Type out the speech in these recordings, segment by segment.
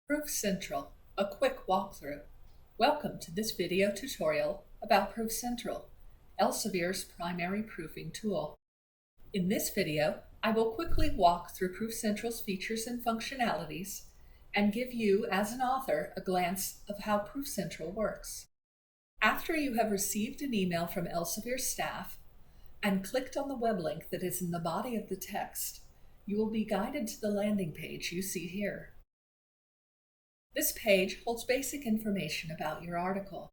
Proof Central, a quick walkthrough. Welcome to this video tutorial about Proof Central, Elsevier's primary proofing tool. In this video, I will quickly walk through Proof Central's features and functionalities and give you, as an author, a glance of how Proof Central works. After you have received an email from Elsevier's staff and clicked on the web link that is in the body of the text, you will be guided to the landing page you see here. This page holds basic information about your article,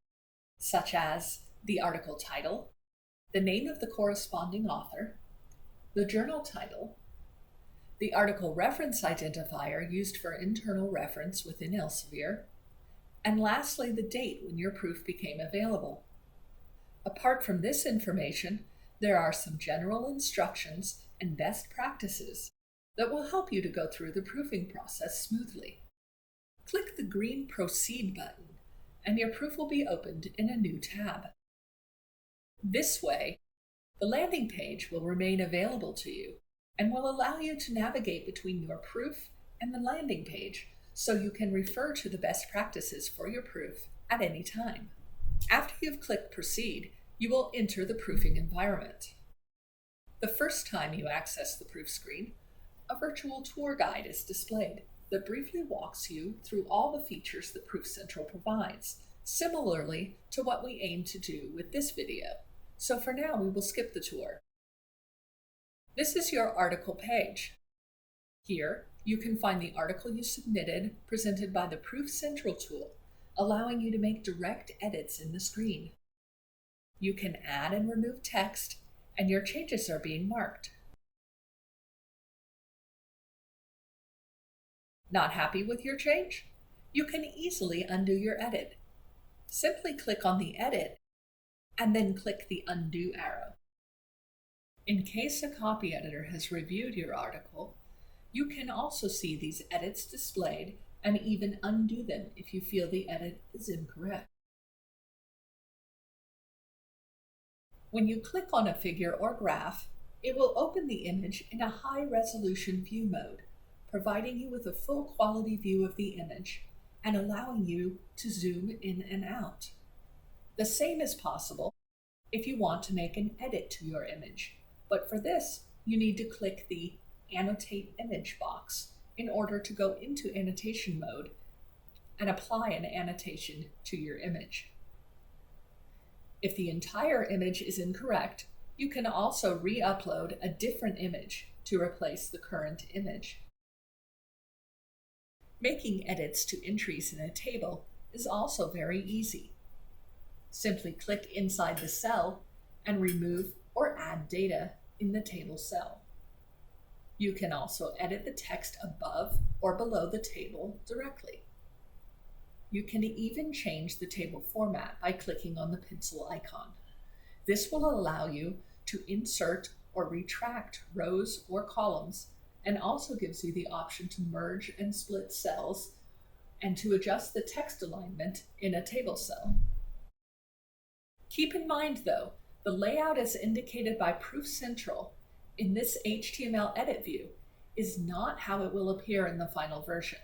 such as the article title, the name of the corresponding author, the journal title, the article reference identifier used for internal reference within Elsevier, and lastly, the date when your proof became available. Apart from this information, there are some general instructions and best practices that will help you to go through the proofing process smoothly. Click the green Proceed button, and your proof will be opened in a new tab. This way, the landing page will remain available to you and will allow you to navigate between your proof and the landing page so you can refer to the best practices for your proof at any time. After you've clicked Proceed, you will enter the proofing environment. The first time you access the proof screen, a virtual tour guide is displayed that briefly walks you through all the features that Proof Central provides, similarly to what we aim to do with this video. So for now, we will skip the tour. This is your article page. Here, you can find the article you submitted presented by the Proof Central tool, allowing you to make direct edits in the screen. You can add and remove text, and your changes are being marked. Not happy with your change? You can easily undo your edit. Simply click on the edit and then click the undo arrow. In case a copy editor has reviewed your article, you can also see these edits displayed and even undo them if you feel the edit is incorrect. When you click on a figure or graph, it will open the image in a high-resolution view mode, providing you with a full quality view of the image and allowing you to zoom in and out. The same is possible if you want to make an edit to your image, but for this, you need to click the Annotate Image box in order to go into annotation mode and apply an annotation to your image. If the entire image is incorrect, you can also re-upload a different image to replace the current image. Making edits to entries in a table is also very easy. Simply click inside the cell and remove or add data in the table cell. You can also edit the text above or below the table directly. You can even change the table format by clicking on the pencil icon. This will allow you to insert or retract rows or columns, and also gives you the option to merge and split cells and to adjust the text alignment in a table cell. Keep in mind, though, the layout as indicated by Proof Central in this HTML edit view is not how it will appear in the final version.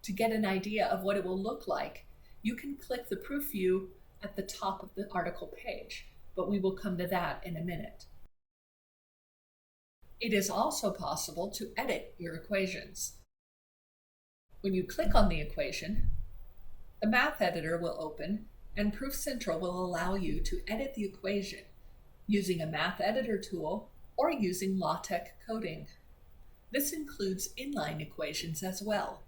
To get an idea of what it will look like, you can click the proof view at the top of the article page, but we will come to that in a minute. It is also possible to edit your equations. When you click on the equation, the math editor will open and Proof Central will allow you to edit the equation using a math editor tool or using LaTeX coding. This includes inline equations as well.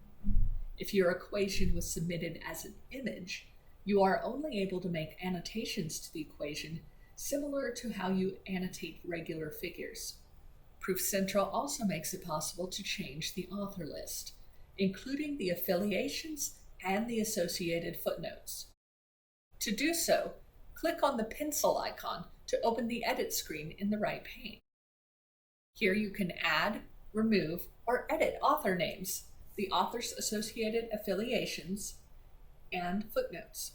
If your equation was submitted as an image, you are only able to make annotations to the equation similar to how you annotate regular figures. Proof Central also makes it possible to change the author list, including the affiliations and the associated footnotes. To do so, click on the pencil icon to open the edit screen in the right pane. Here you can add, remove, or edit author names, the author's associated affiliations, and footnotes.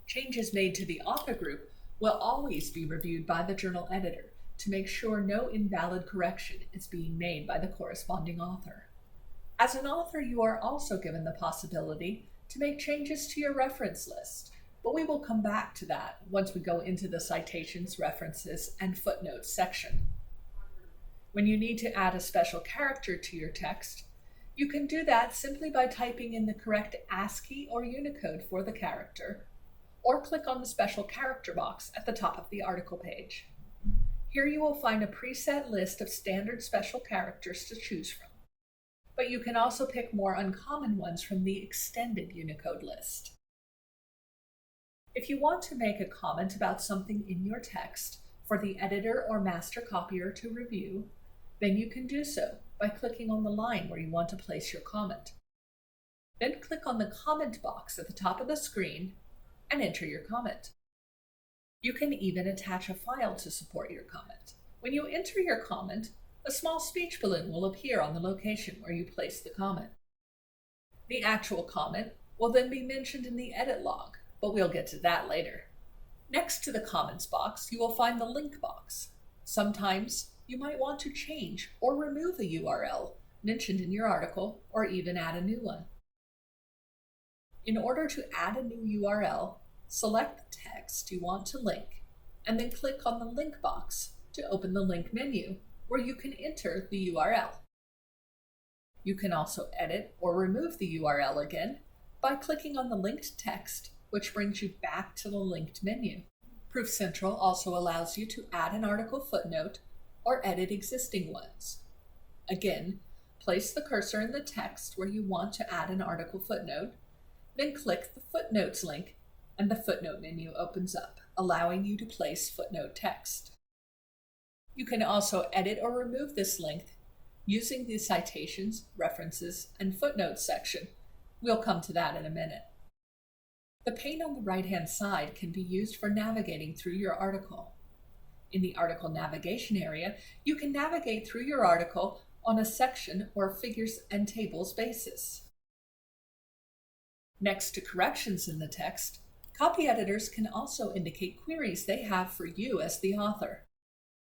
Changes made to the author group will always be reviewed by the journal editor to make sure no invalid correction is being made by the corresponding author. As an author, you are also given the possibility to make changes to your reference list, but we will come back to that once we go into the citations, references, and footnotes section. When you need to add a special character to your text, you can do that simply by typing in the correct ASCII or Unicode for the character, or click on the special character box at the top of the article page. Here you will find a preset list of standard special characters to choose from, but you can also pick more uncommon ones from the extended Unicode list. If you want to make a comment about something in your text for the editor or master copier to review, then you can do so by clicking on the line where you want to place your comment. Then click on the comment box at the top of the screen and enter your comment. You can even attach a file to support your comment. When you enter your comment, a small speech balloon will appear on the location where you place the comment. The actual comment will then be mentioned in the edit log, but we'll get to that later. Next to the comments box, you will find the link box. Sometimes you might want to change or remove a URL mentioned in your article, or even add a new one. In order to add a new URL, select the text you want to link, and then click on the link box to open the link menu, where you can enter the URL. You can also edit or remove the URL again by clicking on the linked text, which brings you back to the linked menu. Proof Central also allows you to add an article footnote or edit existing ones. Again, place the cursor in the text where you want to add an article footnote, then click the Footnotes link, and the footnote menu opens up, allowing you to place footnote text. You can also edit or remove this link using the Citations, References, and Footnotes section. We'll come to that in a minute. The pane on the right-hand side can be used for navigating through your article. In the article navigation area, you can navigate through your article on a section or figures and tables basis. Next to corrections in the text, copy editors can also indicate queries they have for you as the author.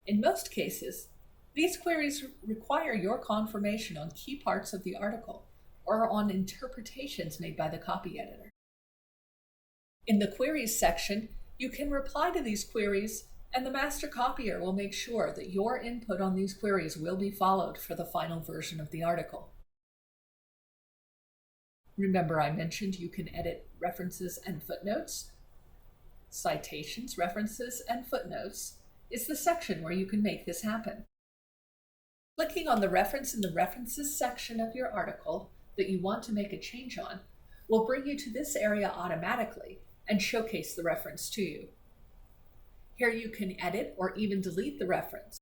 In most cases, these queries require your confirmation on key parts of the article or on interpretations made by the copy editor. In the Queries section, you can reply to these queries, and the master copier will make sure that your input on these queries will be followed for the final version of the article. Remember, I mentioned you can edit references and footnotes. Citations, References, and Footnotes is the section where you can make this happen. Clicking on the reference in the References section of your article that you want to make a change on will bring you to this area automatically and showcase the reference to you. Here you can edit or even delete the reference.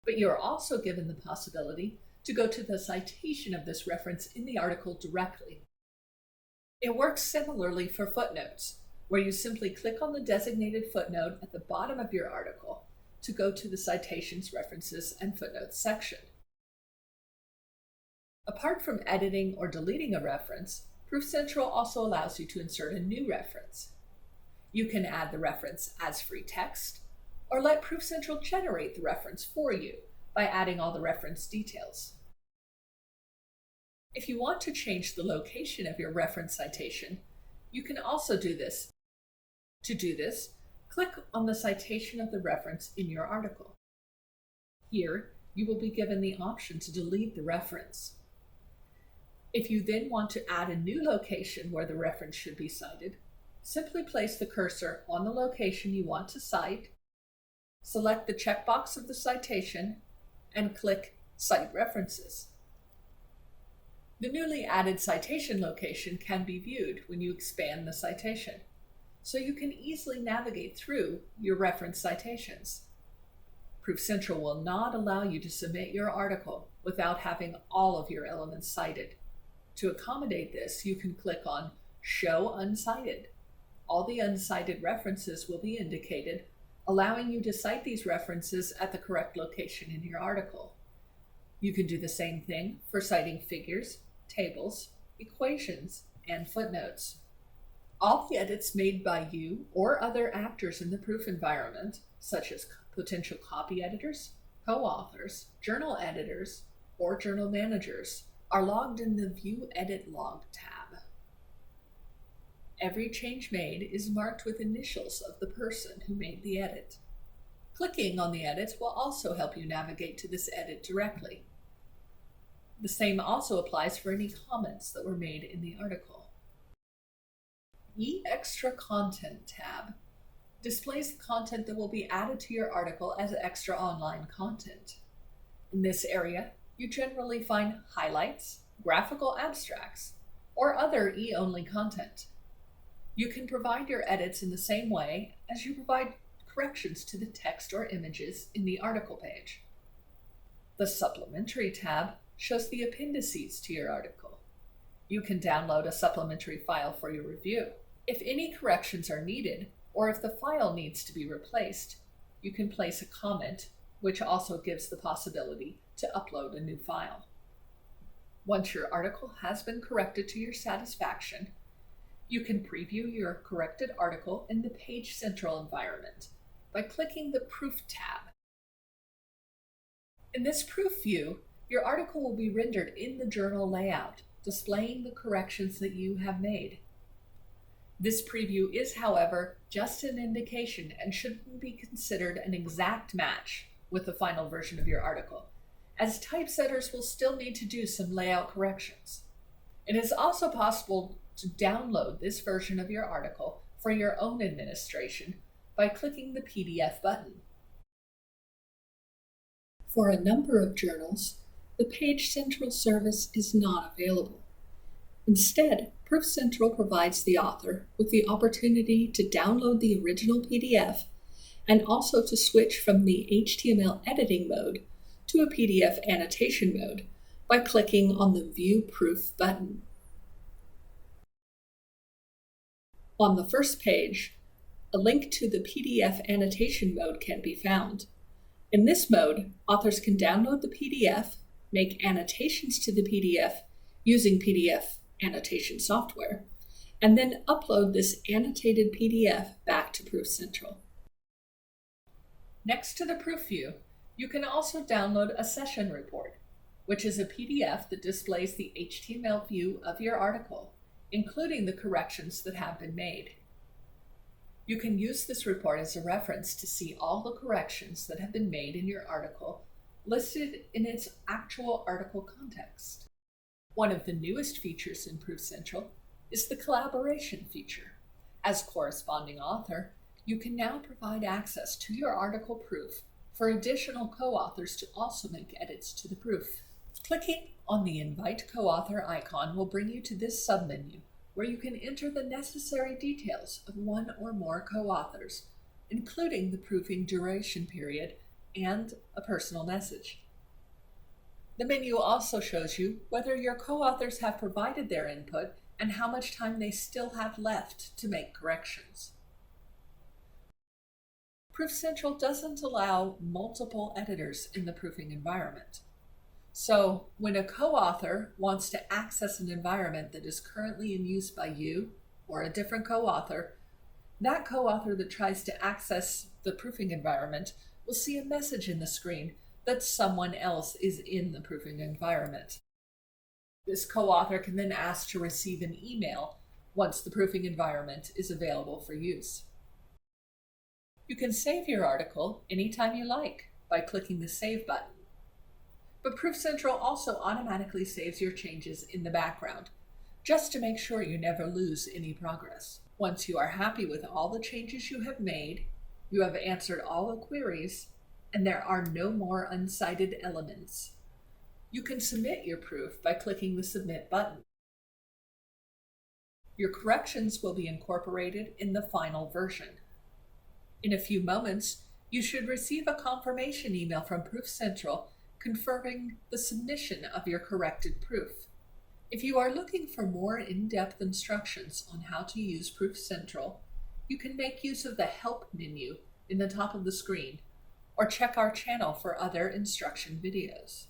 But you are also given the possibility to go to the citation of this reference in the article directly. It works similarly for footnotes, where you simply click on the designated footnote at the bottom of your article to go to the Citations, References, and Footnotes section. Apart from editing or deleting a reference, Proof Central also allows you to insert a new reference. You can add the reference as free text, or let Proof Central generate the reference for you by adding all the reference details. If you want to change the location of your reference citation, you can also do this. To do this, click on the citation of the reference in your article. Here, you will be given the option to delete the reference. If you then want to add a new location where the reference should be cited, simply place the cursor on the location you want to cite, select the checkbox of the citation, and click Cite References. The newly added citation location can be viewed when you expand the citation, so you can easily navigate through your reference citations. Proof Central will not allow you to submit your article without having all of your elements cited. To accommodate this, you can click on Show Uncited. All the uncited references will be indicated, allowing you to cite these references at the correct location in your article. You can do the same thing for citing figures, tables, equations, and footnotes. All the edits made by you or other actors in the proof environment, such as potential copy editors, Co-authors, journal editors, or journal managers are logged in the View Edit Log tab. Every change made is marked with initials of the person who made the edit. Clicking on the edits will also help you navigate to this edit directly. The same also applies for any comments that were made in the article. Extra Content tab displays the content that will be added to your article as extra online content. In this area, you generally find highlights, graphical abstracts, or other e-only content. You can provide your edits in the same way as you provide corrections to the text or images in the article page. The Supplementary tab shows the appendices to your article. You can download a supplementary file for your review. If any corrections are needed, or if the file needs to be replaced, you can place a comment, which also gives the possibility to upload a new file. Once your article has been corrected to your satisfaction, you can preview your corrected article in the Page Central environment by clicking the Proof tab. In this proof view, your article will be rendered in the journal layout, displaying the corrections that you have made. This preview is, however, just an indication and shouldn't be considered an exact match with the final version of your article, as typesetters will still need to do some layout corrections. It is also possible to download this version of your article for your own administration by clicking the PDF button. For a number of journals, the Page Central service is not available. Instead, Proof Central provides the author with the opportunity to download the original PDF and also to switch from the HTML editing mode to a PDF annotation mode by clicking on the View Proof button. On the first page, a link to the PDF annotation mode can be found. In this mode, authors can download the PDF, make annotations to the PDF using PDF annotation software, and then upload this annotated PDF back to Proof Central. Next to the proof view, you can also download a session report, which is a PDF that displays the HTML view of your article, including the corrections that have been made. You can use this report as a reference to see all the corrections that have been made in your article listed in its actual article context. One of the newest features in Proof Central is the collaboration feature. As corresponding author, you can now provide access to your article proof for additional co-authors to also make edits to the proof. Clicking on the Invite Co-author icon will bring you to this submenu, where you can enter the necessary details of one or more co-authors, including the proofing duration period and a personal message. The menu also shows you whether your co-authors have provided their input and how much time they still have left to make corrections. Proof Central doesn't allow multiple editors in the proofing environment. So when a co-author wants to access an environment that is currently in use by you or a different co-author, that co-author that tries to access the proofing environment will see a message in the screen that someone else is in the proofing environment. This co-author can then ask to receive an email once the proofing environment is available for use. You can save your article anytime you like by clicking the Save button. But Proof Central also automatically saves your changes in the background, just to make sure you never lose any progress. Once you are happy with all the changes you have made, you have answered all the queries, and there are no more uncited elements, you can submit your proof by clicking the Submit button. Your corrections will be incorporated in the final version. In a few moments, you should receive a confirmation email from Proof Central confirming the submission of your corrected proof. If you are looking for more in-depth instructions on how to use Proof Central, you can make use of the Help menu in the top of the screen, or check our channel for other instruction videos.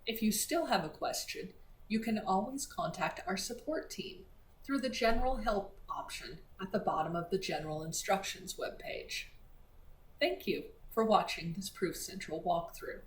If you still have a question, you can always contact our support team through the General Help option at the bottom of the General Instructions webpage. Thank you for watching this Proof Central walkthrough.